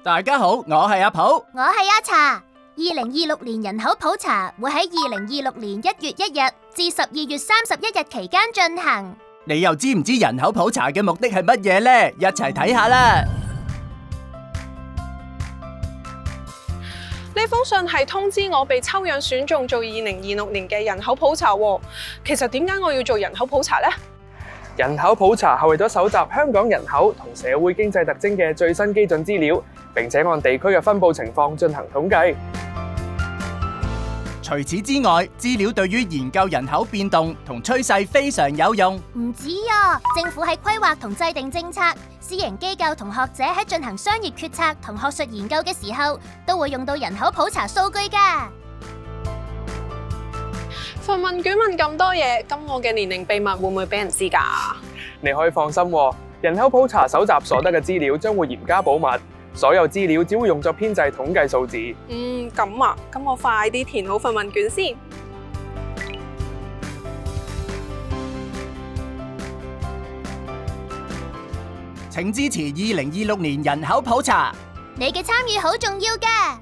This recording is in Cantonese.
大家好，我係阿普，我係阿茶。2026年人口普查會喺2026年1月1日至12月31日期間進行。你又知唔知人口普查嘅目的係乜嘢呢？一齊睇下啦。呢封信係通知我被抽樣選中做2026年嘅人口普查喎。其實點解我要做人口普查呢？人口普查係為咗搜集香港人口同社會經濟特徵嘅最新基準資料，並且按地區嘅分佈情況進行統計。除此之外，資料對於研究人口變動同趨勢非常有用。唔止啊，政府喺規劃同制定政策，私營機構同學者喺進行商業決策同學術研究嘅時候，都會用到人口普查數據㗎。份問卷問咁多嘢，咁我嘅年齡秘密會唔會俾人知㗎？你可以放心喎，人口普查搜集所得嘅資料將會嚴加保密，所有資料只會用作編製統計數字。咁啊，咁我快啲填好份問卷先。請支持2026年人口普查。你嘅參與好重要㗎。